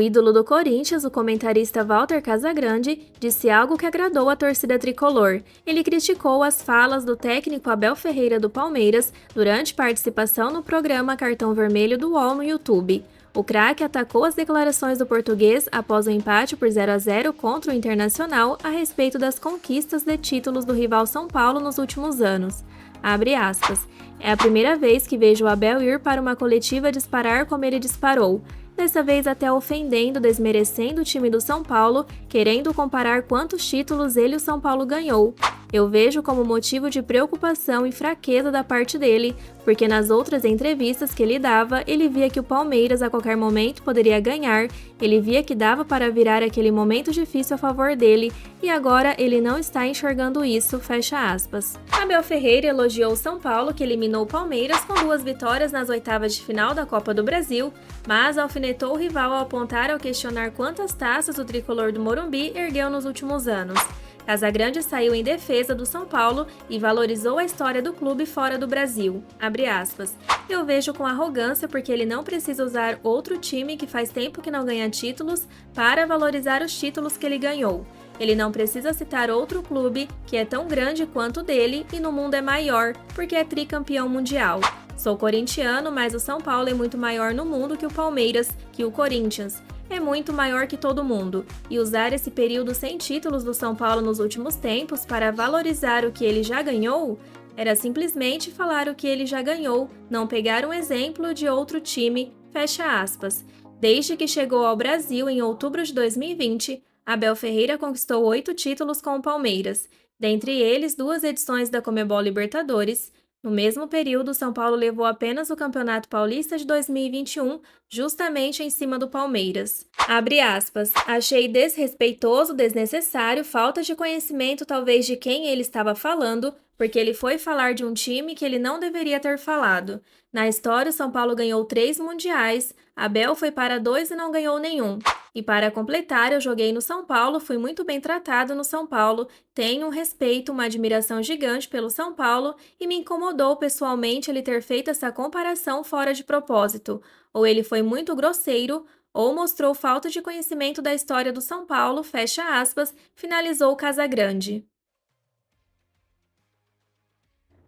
O ídolo do Corinthians, o comentarista Walter Casagrande, disse algo que agradou a torcida tricolor. Ele criticou as falas do técnico Abel Ferreira do Palmeiras durante participação no programa Cartão Vermelho do UOL no YouTube. O craque atacou as declarações do português após o empate por 0-0 contra o Internacional a respeito das conquistas de títulos do rival São Paulo nos últimos anos. Abre aspas. É a primeira vez que vejo o Abel ir para uma coletiva disparar como ele disparou. Dessa vez até ofendendo, desmerecendo o time do São Paulo, querendo comparar quantos títulos ele e o São Paulo ganhou. Eu vejo como motivo de preocupação e fraqueza da parte dele, porque nas outras entrevistas que ele dava, ele via que o Palmeiras a qualquer momento poderia ganhar, ele via que dava para virar aquele momento difícil a favor dele, e agora ele não está enxergando isso, fecha aspas. Abel Ferreira elogiou o São Paulo, que eliminou o Palmeiras com 2 vitórias nas oitavas de final da Copa do Brasil, mas alfinetou o rival ao apontar ao questionar quantas taças o tricolor do Morumbi ergueu nos últimos anos. Casagrande saiu em defesa do São Paulo e valorizou a história do clube fora do Brasil. Abre aspas. Eu vejo com arrogância porque ele não precisa usar outro time que faz tempo que não ganha títulos para valorizar os títulos que ele ganhou. Ele não precisa citar outro clube que é tão grande quanto o dele e no mundo é maior, porque é tricampeão mundial. Sou corintiano, mas o São Paulo é muito maior no mundo que o Palmeiras, que o Corinthians. É muito maior que todo mundo, e usar esse período sem títulos do São Paulo nos últimos tempos para valorizar o que ele já ganhou era simplesmente falar o que ele já ganhou, não pegar um exemplo de outro time, fecha aspas. Desde que chegou ao Brasil em outubro de 2020, Abel Ferreira conquistou 8 títulos com o Palmeiras, dentre eles 2 edições da Conmebol Libertadores. No mesmo período, São Paulo levou apenas o Campeonato Paulista de 2021, justamente em cima do Palmeiras. Abre aspas. Achei desrespeitoso, desnecessário, falta de conhecimento talvez de quem ele estava falando, porque ele foi falar de um time que ele não deveria ter falado. Na história, o São Paulo ganhou 3 mundiais, Abel foi para 2 e não ganhou nenhum. E para completar, eu joguei no São Paulo, fui muito bem tratado no São Paulo, tenho um respeito, uma admiração gigante pelo São Paulo e me incomodou pessoalmente ele ter feito essa comparação fora de propósito. Ou ele foi muito grosseiro, ou mostrou falta de conhecimento da história do São Paulo, fecha aspas, finalizou Casagrande.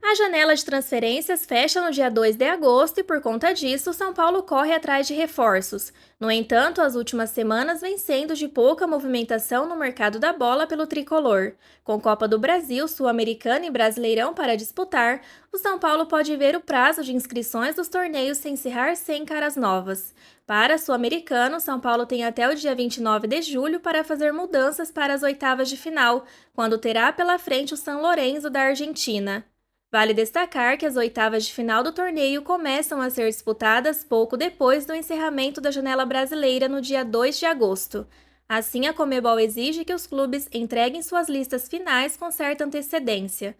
A janela de transferências fecha no dia 2 de agosto e, por conta disso, o São Paulo corre atrás de reforços. No entanto, as últimas semanas vêm sendo de pouca movimentação no mercado da bola pelo tricolor. Com Copa do Brasil, Sul-Americana e Brasileirão para disputar, o São Paulo pode ver o prazo de inscrições dos torneios se encerrar sem caras novas. Para Sul-Americano, São Paulo tem até o dia 29 de julho para fazer mudanças para as oitavas de final, quando terá pela frente o San Lorenzo da Argentina. Vale destacar que as oitavas de final do torneio começam a ser disputadas pouco depois do encerramento da janela brasileira no dia 2 de agosto. Assim, a Conmebol exige que os clubes entreguem suas listas finais com certa antecedência.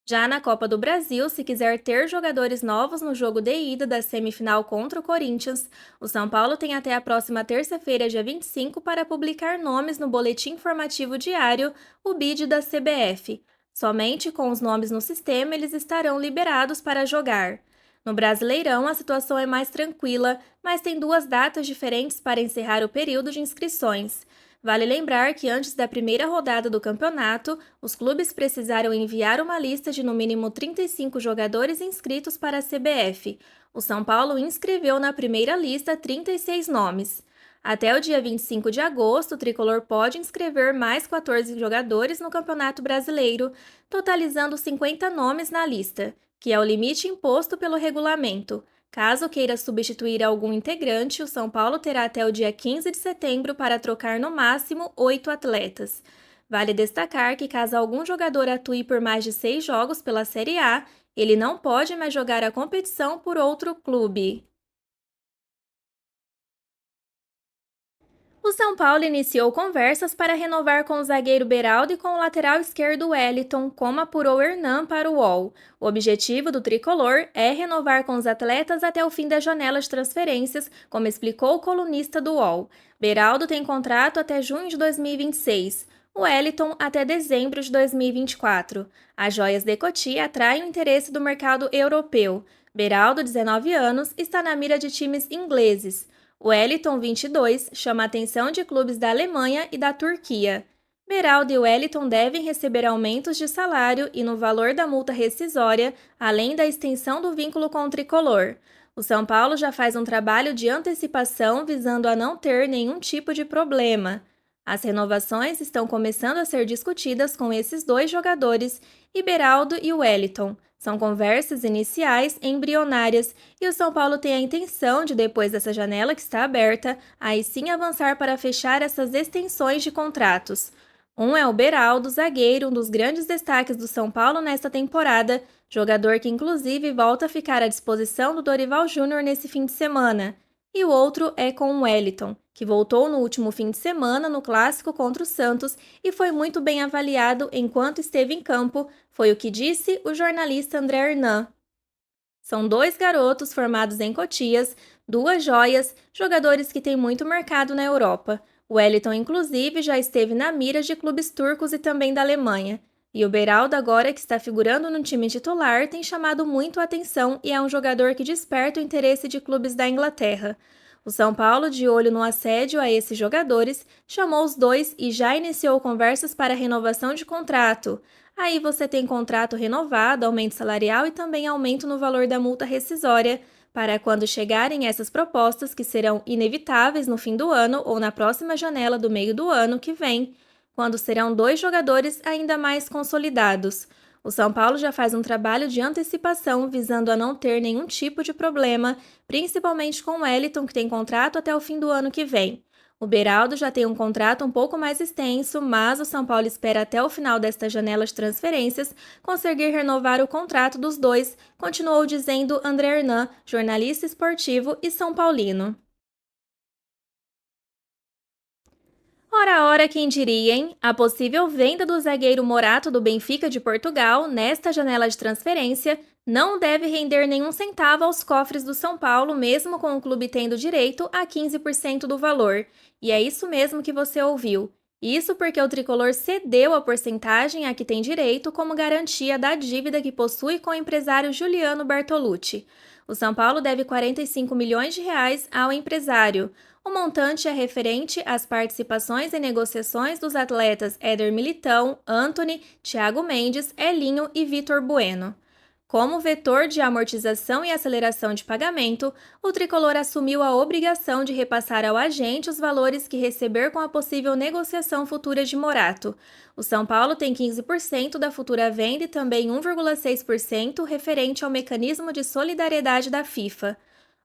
Já na Copa do Brasil, se quiser ter jogadores novos no jogo de ida da semifinal contra o Corinthians, o São Paulo tem até a próxima terça-feira, dia 25, para publicar nomes no Boletim Informativo Diário, o BID da CBF. Somente com os nomes no sistema eles estarão liberados para jogar. No Brasileirão, a situação é mais tranquila, mas tem 2 datas diferentes para encerrar o período de inscrições. Vale lembrar que antes da primeira rodada do campeonato, os clubes precisaram enviar uma lista de no mínimo 35 jogadores inscritos para a CBF. O São Paulo inscreveu na primeira lista 36 nomes. Até o dia 25 de agosto, o tricolor pode inscrever mais 14 jogadores no Campeonato Brasileiro, totalizando 50 nomes na lista, que é o limite imposto pelo regulamento. Caso queira substituir algum integrante, o São Paulo terá até o dia 15 de setembro para trocar no máximo 8 atletas. Vale destacar que caso algum jogador atue por mais de 6 jogos pela Série A, ele não pode mais jogar a competição por outro clube. O São Paulo iniciou conversas para renovar com o zagueiro Beraldo e com o lateral esquerdo Wellington, como apurou Hernan para o UOL. O objetivo do tricolor é renovar com os atletas até o fim da janela de transferências, como explicou o colunista do UOL. Beraldo tem contrato até junho de 2026. O Wellington até dezembro de 2024. As joias de Cotia atraem o interesse do mercado europeu. Beraldo, 19 anos, está na mira de times ingleses. O Wellington, 22, chama a atenção de clubes da Alemanha e da Turquia. Beraldo e Wellington devem receber aumentos de salário e no valor da multa rescisória, além da extensão do vínculo com o tricolor. O São Paulo já faz um trabalho de antecipação visando a não ter nenhum tipo de problema. As renovações estão começando a ser discutidas com esses dois jogadores, e Beraldo e Wellington. São conversas iniciais embrionárias e o São Paulo tem a intenção de, depois dessa janela que está aberta, aí sim avançar para fechar essas extensões de contratos. Um é o Beraldo, zagueiro, um dos grandes destaques do São Paulo nesta temporada, jogador que inclusive volta a ficar à disposição do Dorival Júnior nesse fim de semana. E o outro é com o Wellington, que voltou no último fim de semana no clássico contra o Santos e foi muito bem avaliado enquanto esteve em campo, foi o que disse o jornalista André Hernan. São dois garotos formados em Cotias, duas joias, jogadores que têm muito mercado na Europa. O Wellington, inclusive, já esteve na mira de clubes turcos e também da Alemanha. E o Beraldo, agora que está figurando no time titular, tem chamado muito a atenção e é um jogador que desperta o interesse de clubes da Inglaterra. O São Paulo, de olho no assédio a esses jogadores, chamou os dois e já iniciou conversas para renovação de contrato. Aí você tem contrato renovado, aumento salarial e também aumento no valor da multa rescisória, para quando chegarem essas propostas, que serão inevitáveis no fim do ano ou na próxima janela do meio do ano que vem, quando serão dois jogadores ainda mais consolidados. O São Paulo já faz um trabalho de antecipação visando a não ter nenhum tipo de problema, principalmente com o Wellington, que tem contrato até o fim do ano que vem. O Beraldo já tem um contrato um pouco mais extenso, mas o São Paulo espera até o final desta janela de transferências conseguir renovar o contrato dos dois, continuou dizendo André Hernan, jornalista esportivo e São Paulino. Ora, quem diria, hein? A possível venda do zagueiro Morato do Benfica de Portugal nesta janela de transferência não deve render nenhum centavo aos cofres do São Paulo, mesmo com o clube tendo direito a 15% do valor. E é isso mesmo que você ouviu. Isso porque o tricolor cedeu a porcentagem a que tem direito como garantia da dívida que possui com o empresário Juliano Bertolucci. O São Paulo deve 45 milhões de reais ao empresário. O montante é referente às participações em negociações dos atletas Éder Militão, Antony, Thiago Mendes, Elinho e Vitor Bueno. Como vetor de amortização e aceleração de pagamento, o tricolor assumiu a obrigação de repassar ao agente os valores que receber com a possível negociação futura de Morato. O São Paulo tem 15% da futura venda e também 1,6% referente ao mecanismo de solidariedade da FIFA.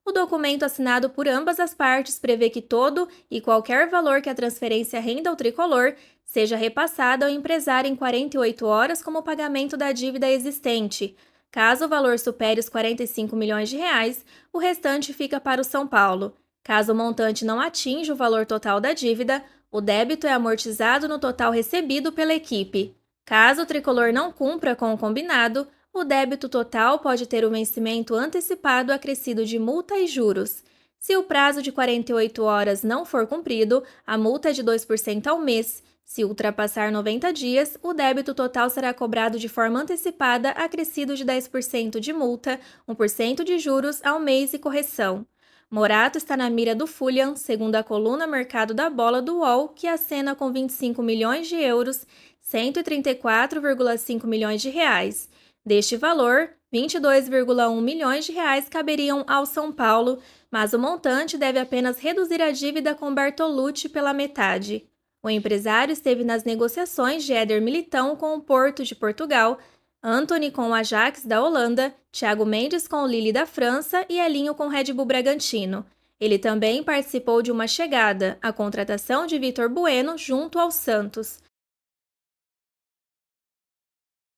O documento assinado por ambas as partes prevê que todo e qualquer valor que a transferência renda ao tricolor seja repassado ao empresário em 48 horas como pagamento da dívida existente. Caso o valor supere os 45 milhões de reais, o restante fica para o São Paulo. Caso o montante não atinja o valor total da dívida, o débito é amortizado no total recebido pela equipe. Caso o tricolor não cumpra com o combinado, o débito total pode ter o vencimento antecipado acrescido de multa e juros. Se o prazo de 48 horas não for cumprido, a multa é de 2% ao mês. Se ultrapassar 90 dias, o débito total será cobrado de forma antecipada, acrescido de 10% de multa, 1% de juros ao mês e correção. Morato está na mira do Fulham, segundo a coluna Mercado da Bola do UOL, que acena com 25 milhões de euros, 134,5 milhões de reais. Deste valor, 22,1 milhões de reais caberiam ao São Paulo, mas o montante deve apenas reduzir a dívida com Bertolucci pela metade. O empresário esteve nas negociações de Éder Militão com o Porto de Portugal, Antony com o Ajax da Holanda, Thiago Mendes com o Lille da França e Elinho com o Red Bull Bragantino. Ele também participou de uma chegada, a contratação de Vitor Bueno junto ao Santos.